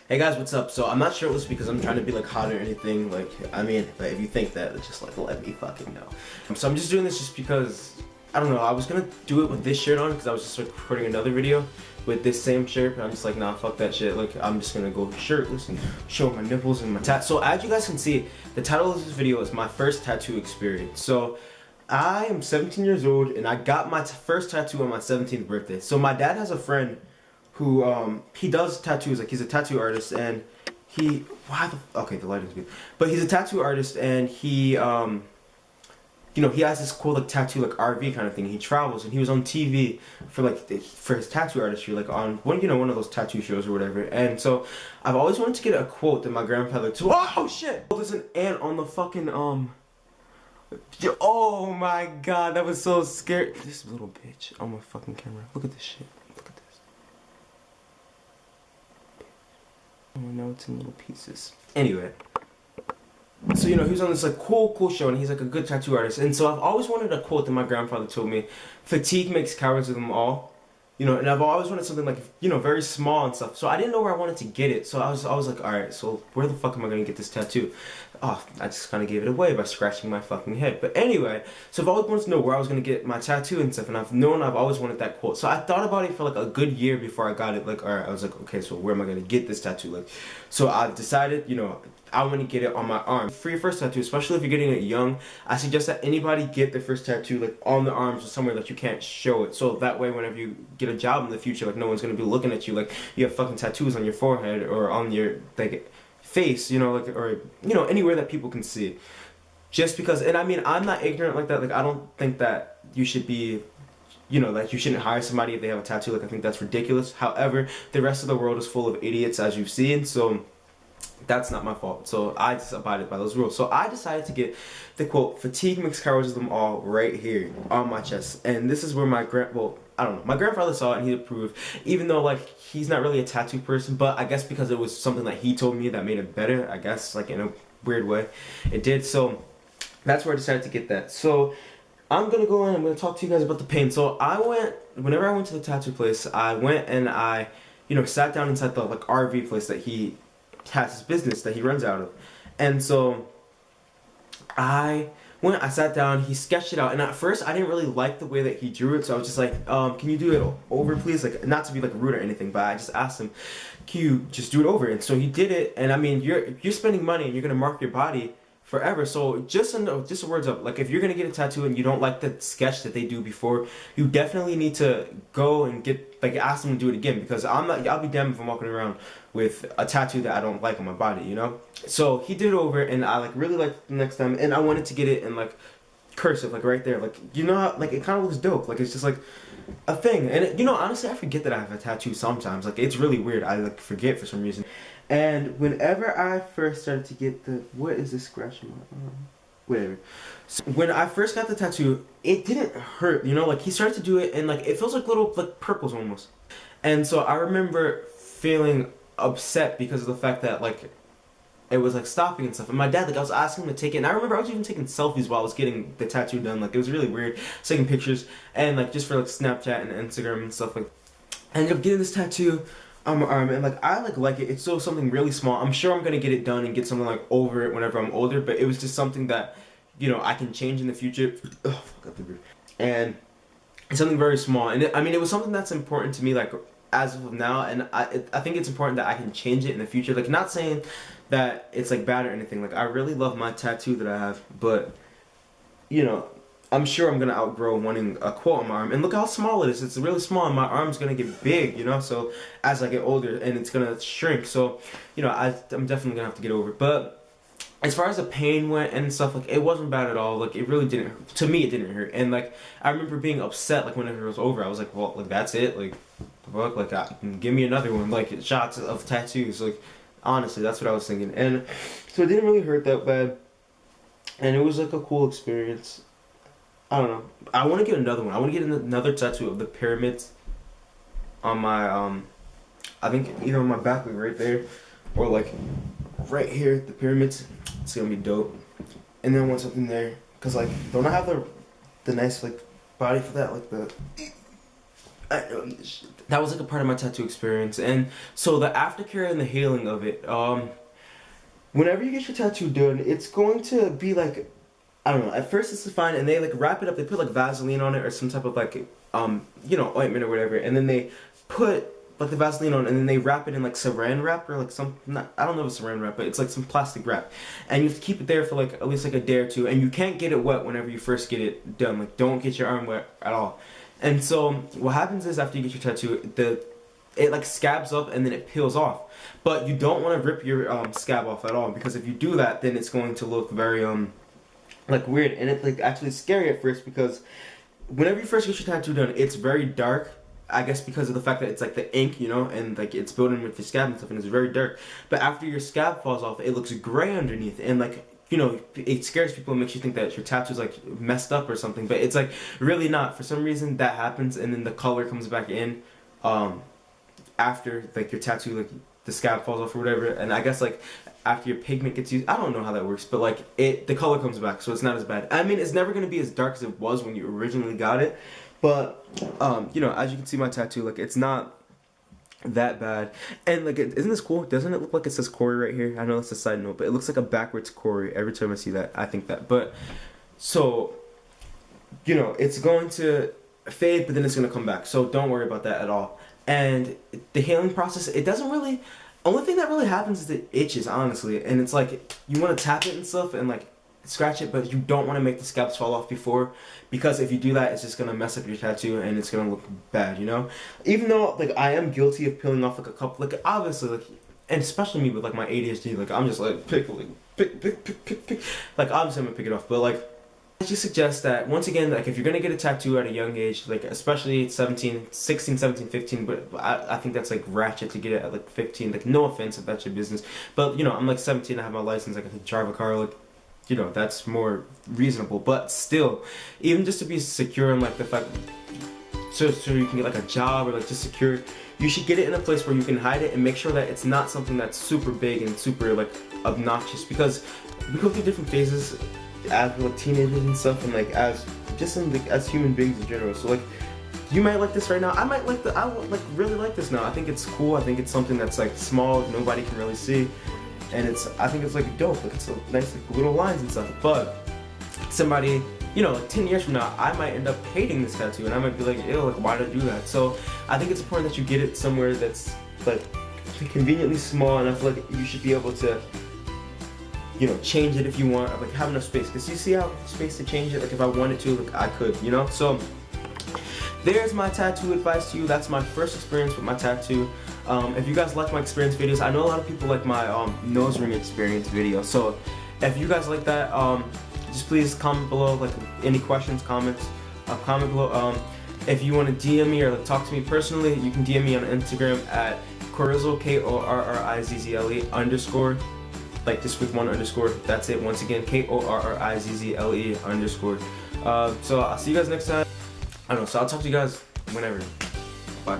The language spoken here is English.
Hey guys, what's up? So I'm not shirtless because I'm trying to be like hot or anything. Like, I mean, but if you think that, just like let me fucking know. So I'm just doing this just because, I don't know, I was gonna do it with this shirt on because I was just like recording another video with this same shirt, but I'm just like, nah, fuck that shit. Like, I'm just gonna go shirtless and show my nipples and my So as you guys can see, the title of this video is my first tattoo experience. So I am 17 years old and I got my first tattoo on my 17th birthday. So my dad has a friend who he does tattoos, like he's a tattoo artist, and he okay, the lighting's good, but he's a tattoo artist, and he you know, he has this cool like tattoo like RV kind of thing. He travels, and he was on TV for like for his tattoo artistry, like on one of those tattoo shows or whatever. And so I've always wanted to get a quote that my grandfather told. Oh shit, there's an ant on the fucking oh my god, that was so scary. This little bitch on my fucking camera, look at this shit. Oh, now it's in little pieces. Anyway, so you know, he was on this like cool show, and he's like a good tattoo artist. And so I've always wanted a quote that my grandfather told me: "Fatigue makes cowards of them all." You know, and I've always wanted something like, you know, very small and stuff. So I didn't know where I wanted to get it. So I was like, all right, so where the fuck am I gonna get this tattoo? Oh, I just kind of gave it away by scratching my fucking head. But anyway, so I've always wanted to know where I was gonna get my tattoo and stuff, and I've always wanted that quote. So I thought about it for like a good year before I got it. Like, all right, I was like, okay, so where am I gonna get this tattoo? Like, so I decided, you know, I want to get it on my arm. For your first tattoo, especially if you're getting it young, I suggest that anybody get their first tattoo like on the arms or somewhere that you can't show it. So that way, whenever you get a job in the future, like no one's gonna be looking at you like you have fucking tattoos on your forehead or on your like face, you know, like, or you know, anywhere that people can see. Just because, and I mean, I'm not ignorant like that. Like, I don't think that you should be, you know, like you shouldn't hire somebody if they have a tattoo. Like, I think that's ridiculous. However, the rest of the world is full of idiots, as you've seen. So that's not my fault. So I just abided by those rules. So I decided to get the quote, "Fatigue makes cowards of them all," right here on my chest. And this is where my I don't know, my grandfather saw it and he approved, even though like he's not really a tattoo person, but I guess because it was something that he told me that made it better, I guess, like in a weird way, it did. So that's where I decided to get that. So I'm gonna go in, I'm gonna talk to you guys about the pain. So whenever I went to the tattoo place, I went and I, you know, sat down inside the like RV place that he has his business that he runs out of. And so I sat down, he sketched it out, and at first I didn't really like the way that he drew it, so I was just like, can you do it over please? Like, not to be like rude or anything, but I just asked him, can you just do it over? And so he did it, and I mean, you're spending money and you're gonna mark your body forever, so just a words up, like if you're gonna get a tattoo and you don't like the sketch that they do before, you definitely need to go and ask them to do it again, because I'll be damned if I'm walking around with a tattoo that I don't like on my body, you know? So he did it over, and I like really liked the next time, and I wanted to get it in like cursive, like right there, like, you know how, like it kind of looks dope, like it's just like a thing. And you know, honestly, I forget that I have a tattoo sometimes, like it's really weird, I like forget for some reason. And whenever I first started to get what is this scratch on my arm? Whatever. So when I first got the tattoo, it didn't hurt, you know, like he started to do it and like it feels like little like purples almost. And so I remember feeling upset because of the fact that like it was like stopping and stuff. And my dad, like I was asking him to take it, and I remember I was even taking selfies while I was getting the tattoo done. Like it was really weird, taking pictures and like just for like Snapchat and Instagram and stuff. Like I ended up getting this tattoo on my arm, and like I like it. It's still something really small. I'm sure I'm gonna get it done and get something like over it whenever I'm older, but it was just something that, you know, I can change in the future. Oh, fuck, and it's something very small, and I mean it was something that's important to me like as of now, and I think it's important that I can change it in the future. Like, not saying that it's like bad or anything. Like, I really love my tattoo that I have, but you know, I'm sure I'm gonna outgrow wanting a quote on my arm. And look how small it is. It's really small, and my arm's gonna get big, you know. So as I get older, and it's gonna shrink. So, you know, I'm definitely gonna have to get over it. But as far as the pain went and stuff, like it wasn't bad at all. Like it really didn't hurt. To me, it didn't hurt. And like I remember being upset like whenever it was over. I was like, well, like that's it. Like, fuck, like give me another one. Like shots of tattoos. Like honestly, that's what I was thinking. And so it didn't really hurt that bad. And it was like a cool experience. I don't know. I want to get another one. I want to get another tattoo of the pyramids on my I think either on my back, like right there, or like right here, the pyramids. It's gonna be dope. And then I want something there, cause like don't I have the nice like body for that, like the that was like a part of my tattoo experience. And so the aftercare and the healing of it, whenever you get your tattoo done, it's going to be like, I don't know, at first it's fine, and they like wrap it up, they put like Vaseline on it or some type of like, you know, ointment or whatever, and then they put like the Vaseline on, and then they wrap it in like saran wrap or like some, not, I don't know if it's saran wrap, but it's like some plastic wrap, and you have to keep it there for like at least like a day or two, and you can't get it wet whenever you first get it done. Like, don't get your arm wet at all. And so what happens is after you get your tattoo, it like scabs up and then it peels off, but you don't want to rip your scab off at all, because if you do that, then it's going to look very like weird, and it's like actually scary at first, because whenever you first get your tattoo done, it's very dark. I guess because of the fact that it's like the ink, you know, and like it's building with your scab and stuff, and it's very dark. But after your scab falls off, it looks gray underneath, and like, you know, it scares people and makes you think that your tattoo's like messed up or something, but it's like really not. For some reason that happens, and then the color comes back in after like your tattoo, like the scab falls off or whatever, and I guess like after your pigment gets used, I don't know how that works, but like the color comes back, so it's not as bad. I mean, it's never gonna be as dark as it was when you originally got it, but you know, as you can see my tattoo, like it's not that bad. And like, isn't this cool? Doesn't it look like it says Corey right here? I know it's a side note, but it looks like a backwards Corey. Every time I see that, I think that. But so, you know, it's going to fade, but then it's gonna come back, so don't worry about that at all. And the healing process, it doesn't really, only thing that really happens is it itches, honestly, and it's like you want to tap it and stuff and like scratch it, but you don't want to make the scabs fall off before, because if you do that, it's just gonna mess up your tattoo and it's gonna look bad, you know. Even though like I am guilty of peeling off like a couple, like obviously, like, and especially me with like my ADHD, like I'm just like pick, like obviously I'm gonna pick it off, but like I just suggest that once again, like if you're gonna get a tattoo at a young age, like especially 16, 17, 15, but I think that's like ratchet to get it at like 15. Like, no offense if that's your business, but you know, I'm like 17, I have my license, like I can drive a car, like, you know, that's more reasonable. But still, even just to be secure in like the fact, so you can get like a job or like just secure, you should get it in a place where you can hide it and make sure that it's not something that's super big and super like obnoxious, because we go through different phases as like teenagers and stuff, and like as just in, like, as human beings in general. So like, you might like this right now, I might like I would like really like this now. I think it's cool. I think it's something that's like small, nobody can really see, and I think it's like dope. Like, it's a nice like, little lines and stuff. But somebody, you know, like 10 years from now, I might end up hating this tattoo, and I might be like, ew, like why did I do that? So I think it's important that you get it somewhere that's like conveniently small, and I feel like you should be able to, you know, change it if you want, like have enough space, because you see how space to change it, like if I wanted to, like I could, you know. So there's my tattoo advice to you. That's my first experience with my tattoo. If you guys like my experience videos, I know a lot of people like my nose ring experience video, so if you guys like that, just please comment below, like any questions, comments, comment below. If you want to DM me or like talk to me personally, you can DM me on Instagram at Korrizzle, KORRIZZLE _ like just with one underscore. That's it. Once again, KORRIZZLE _. So I'll see you guys next time. I don't know. So I'll talk to you guys whenever. Bye.